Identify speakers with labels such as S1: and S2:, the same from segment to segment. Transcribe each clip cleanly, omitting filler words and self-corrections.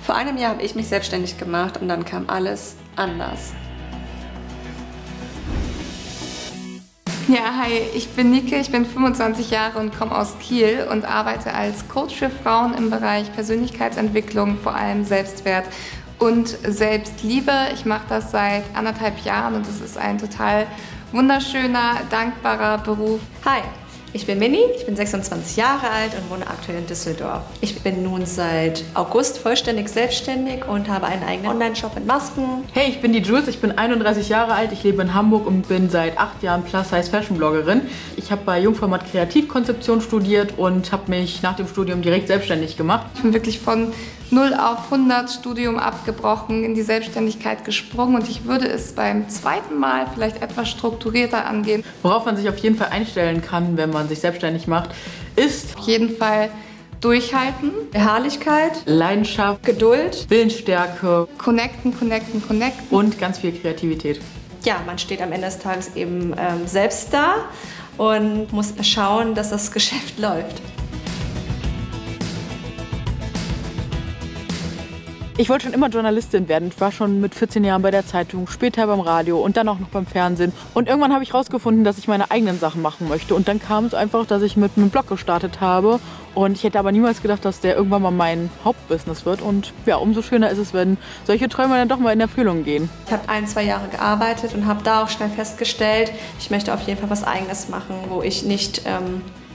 S1: Vor einem Jahr habe ich mich selbstständig gemacht und dann kam alles anders.
S2: Ja, hi, ich bin Nike, ich bin 25 Jahre und komme aus Kiel und arbeite als Coach für Frauen im Bereich Persönlichkeitsentwicklung, vor allem Selbstwert und Selbstliebe. Ich mache das seit 1,5 Jahren und es ist ein total wunderschöner, dankbarer Beruf.
S1: Hi, ich bin Minni, ich bin 26 Jahre alt und wohne aktuell in Düsseldorf. Ich bin nun seit August vollständig selbstständig und habe einen eigenen Online-Shop mit Masken.
S3: Hey, ich bin die Jules, ich bin 31 Jahre alt, ich lebe in Hamburg und bin seit 8 Jahren Plus-Size-Fashion-Bloggerin. Ich habe bei Jungformat Kreativkonzeption studiert und habe mich nach dem Studium direkt selbstständig gemacht.
S2: Ich bin wirklich von 0 auf 100 Studium abgebrochen, in die Selbstständigkeit gesprungen und ich würde es beim zweiten Mal vielleicht etwas strukturierter angehen.
S3: Worauf man sich auf jeden Fall einstellen kann, wenn man sich selbstständig macht, ist
S2: Auf jeden Fall durchhalten,
S1: Beharrlichkeit,
S3: Leidenschaft,
S1: Geduld.
S3: Willensstärke
S2: connecten
S3: und ganz viel Kreativität.
S1: Ja, man steht am Ende des Tages eben selbst da und muss schauen, dass das Geschäft läuft.
S3: Ich wollte schon immer Journalistin werden. Ich war schon mit 14 Jahren bei der Zeitung, später beim Radio und dann auch noch beim Fernsehen. Und irgendwann habe ich herausgefunden, dass ich meine eigenen Sachen machen möchte. Und dann kam es einfach, dass ich mit einem Blog gestartet habe. Und ich hätte aber niemals gedacht, dass der irgendwann mal mein Hauptbusiness wird. Und ja, umso schöner ist es, wenn solche Träume dann doch mal in Erfüllung gehen.
S1: Ich habe 1-2 Jahre gearbeitet und habe da auch schnell festgestellt, ich möchte auf jeden Fall was Eigenes machen, wo ich nicht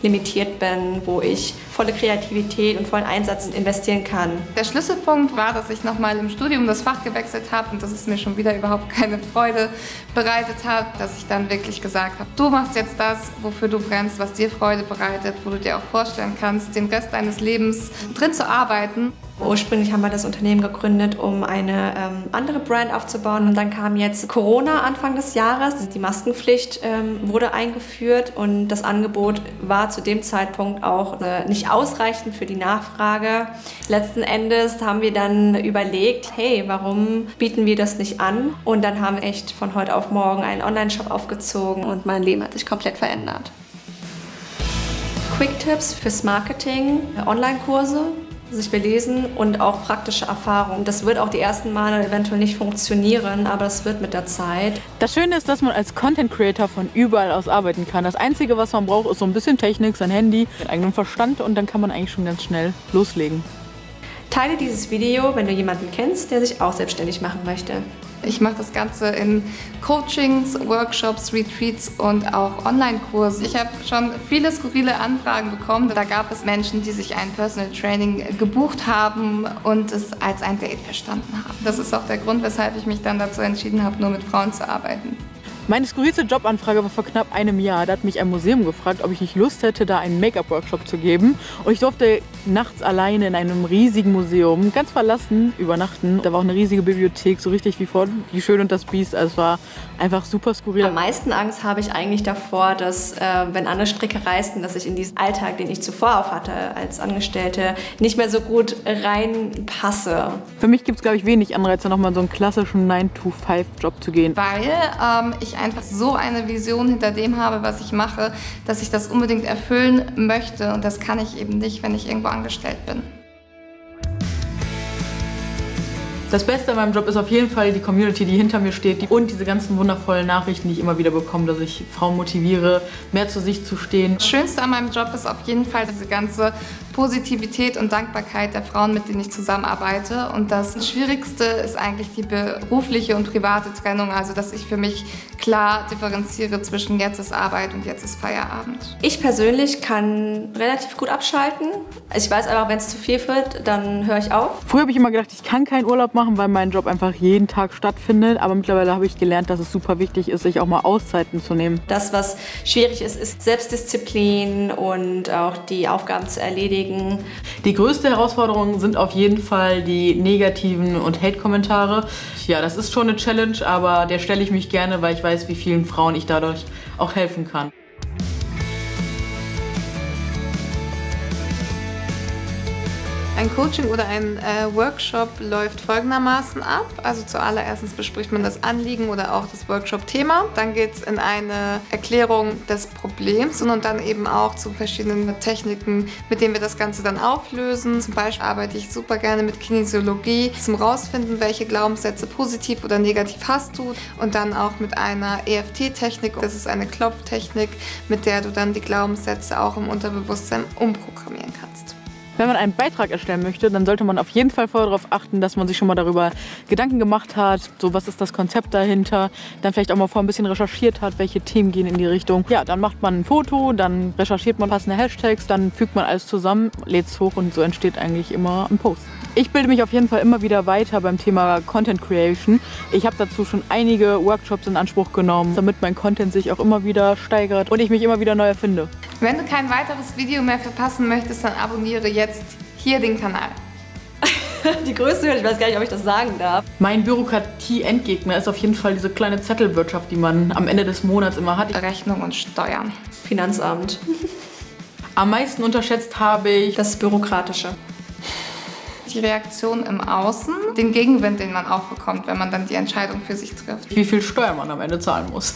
S1: limitiert bin, wo ich volle Kreativität und vollen Einsatz investieren kann.
S2: Der Schlüsselpunkt war, dass ich nochmal im Studium das Fach gewechselt habe und dass es mir schon wieder überhaupt keine Freude bereitet hat, dass ich dann wirklich gesagt habe, du machst jetzt das, wofür du brennst, was dir Freude bereitet, wo du dir auch vorstellen kannst, den Rest deines Lebens drin zu arbeiten.
S1: Ursprünglich haben wir das Unternehmen gegründet, um eine andere Brand aufzubauen. Und dann kam jetzt Corona Anfang des Jahres. Die Maskenpflicht wurde eingeführt und das Angebot war zu dem Zeitpunkt auch nicht ausreichend für die Nachfrage. Letzten Endes haben wir dann überlegt, hey, warum bieten wir das nicht an? Und dann haben wir echt von heute auf morgen einen Online-Shop aufgezogen und mein Leben hat sich komplett verändert. Quick-Tipps fürs Marketing, Online-Kurse, sich belesen und auch praktische Erfahrung. Das wird auch die ersten Male eventuell nicht funktionieren, aber es wird mit der Zeit.
S3: Das Schöne ist, dass man als Content Creator von überall aus arbeiten kann. Das Einzige, was man braucht, ist so ein bisschen Technik, sein Handy, den eigenen Verstand und dann kann man eigentlich schon ganz schnell loslegen.
S1: Teile dieses Video, wenn du jemanden kennst, der sich auch selbstständig machen möchte.
S2: Ich mache das Ganze in Coachings, Workshops, Retreats und auch Online-Kursen. Ich habe schon viele skurrile Anfragen bekommen. Da gab es Menschen, die sich ein Personal Training gebucht haben und es als ein Date verstanden haben. Das ist auch der Grund, weshalb ich mich dann dazu entschieden habe, nur mit Frauen zu arbeiten.
S3: Meine skurrilste Jobanfrage war vor knapp einem Jahr. Da hat mich ein Museum gefragt, ob ich nicht Lust hätte, da einen Make-up-Workshop zu geben. Und ich durfte nachts alleine in einem riesigen Museum, ganz verlassen, übernachten. Da war auch eine riesige Bibliothek, so richtig wie vor Die Schön und das Biest. Also es war einfach super skurril.
S1: Am meisten Angst habe ich eigentlich davor, dass, wenn andere Stricke reißen, dass ich in diesen Alltag, den ich zuvor auch hatte als Angestellte, nicht mehr so gut reinpasse.
S3: Für mich gibt es, glaube ich, wenig Anreize, nochmal in so einen klassischen 9-to-5-Job zu gehen.
S2: Weil ich einfach so eine Vision hinter dem habe, was ich mache, dass ich das unbedingt erfüllen möchte. Und das kann ich eben nicht, wenn ich irgendwo angestellt bin.
S3: Das Beste an meinem Job ist auf jeden Fall die Community, die hinter mir steht und diese ganzen wundervollen Nachrichten, die ich immer wieder bekomme, dass ich Frauen motiviere, mehr zu sich zu stehen.
S2: Das Schönste an meinem Job ist auf jeden Fall diese ganze Positivität und Dankbarkeit der Frauen, mit denen ich zusammenarbeite. Und das Schwierigste ist eigentlich die berufliche und private Trennung, also dass ich für mich klar differenziere zwischen jetzt ist Arbeit und jetzt ist Feierabend.
S1: Ich persönlich kann relativ gut abschalten. Ich weiß einfach, wenn es zu viel wird, dann höre ich auf.
S3: Früher habe ich immer gedacht, ich kann keinen Urlaub machen, weil mein Job einfach jeden Tag stattfindet. Aber mittlerweile habe ich gelernt, dass es super wichtig ist, sich auch mal Auszeiten zu nehmen.
S1: Das, was schwierig ist, ist Selbstdisziplin und auch die Aufgaben zu erledigen.
S3: Die größte Herausforderung sind auf jeden Fall die negativen und Hate-Kommentare. Ja, das ist schon eine Challenge, aber der stelle ich mich gerne, weil ich weiß, wie vielen Frauen ich dadurch auch helfen kann.
S2: Ein Coaching oder ein Workshop läuft folgendermaßen ab. Also zuallererst bespricht man das Anliegen oder auch das Workshop-Thema. Dann geht es in eine Erklärung des Problems und dann eben auch zu verschiedenen Techniken, mit denen wir das Ganze dann auflösen. Zum Beispiel arbeite ich super gerne mit Kinesiologie zum Rausfinden, welche Glaubenssätze positiv oder negativ hast du. Und dann auch mit einer EFT-Technik. Das ist eine Klopftechnik, mit der du dann die Glaubenssätze auch im Unterbewusstsein umprogrammieren kannst.
S3: Wenn man einen Beitrag erstellen möchte, dann sollte man auf jeden Fall vorher darauf achten, dass man sich schon mal darüber Gedanken gemacht hat, so was ist das Konzept dahinter, dann vielleicht auch mal vorher ein bisschen recherchiert hat, welche Themen gehen in die Richtung. Ja, dann macht man ein Foto, dann recherchiert man passende Hashtags, dann fügt man alles zusammen, lädt es hoch und so entsteht eigentlich immer ein Post. Ich bilde mich auf jeden Fall immer wieder weiter beim Thema Content Creation. Ich habe dazu schon einige Workshops in Anspruch genommen, damit mein Content sich auch immer wieder steigert und ich mich immer wieder neu erfinde.
S2: Wenn du kein weiteres Video mehr verpassen möchtest, dann abonniere jetzt hier den Kanal.
S1: Die größte Hürde, ich weiß gar nicht, ob ich das sagen darf.
S3: Mein Bürokratie-Endgegner ist auf jeden Fall diese kleine Zettelwirtschaft, die man am Ende des Monats immer hat.
S2: Rechnung und Steuern.
S1: Finanzamt.
S3: Am meisten unterschätzt habe ich
S1: Das Bürokratische.
S2: Die Reaktion im Außen, den Gegenwind, den man auch bekommt, wenn man dann die Entscheidung für sich trifft.
S3: wie viel Steuer man am Ende zahlen muss.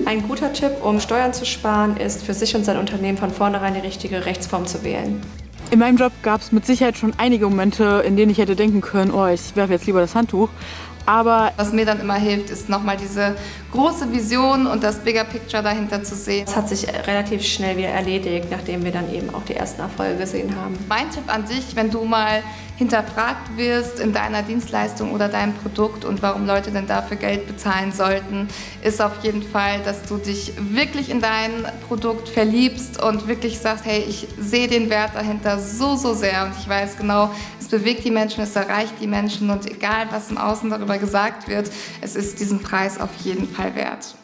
S1: Ein guter Tipp, um Steuern zu sparen, ist für sich und sein Unternehmen von vornherein die richtige Rechtsform zu wählen.
S3: In meinem Job gab es mit Sicherheit schon einige Momente, in denen ich hätte denken können, oh, ich werfe jetzt lieber das Handtuch. Aber
S2: was mir dann immer hilft, ist nochmal diese große Vision und das Bigger Picture dahinter zu sehen.
S1: Das hat sich relativ schnell wieder erledigt, nachdem wir dann eben auch die ersten Erfolge gesehen haben.
S2: Mein Tipp an dich, wenn du mal hinterfragt wirst in deiner Dienstleistung oder deinem Produkt und warum Leute denn dafür Geld bezahlen sollten, ist auf jeden Fall, dass du dich wirklich in dein Produkt verliebst und wirklich sagst, hey, ich sehe den Wert dahinter so sehr und ich weiß genau, es bewegt die Menschen, es erreicht die Menschen und egal, was im Außen darüber gesagt wird, es ist diesen Preis auf jeden Fall wert.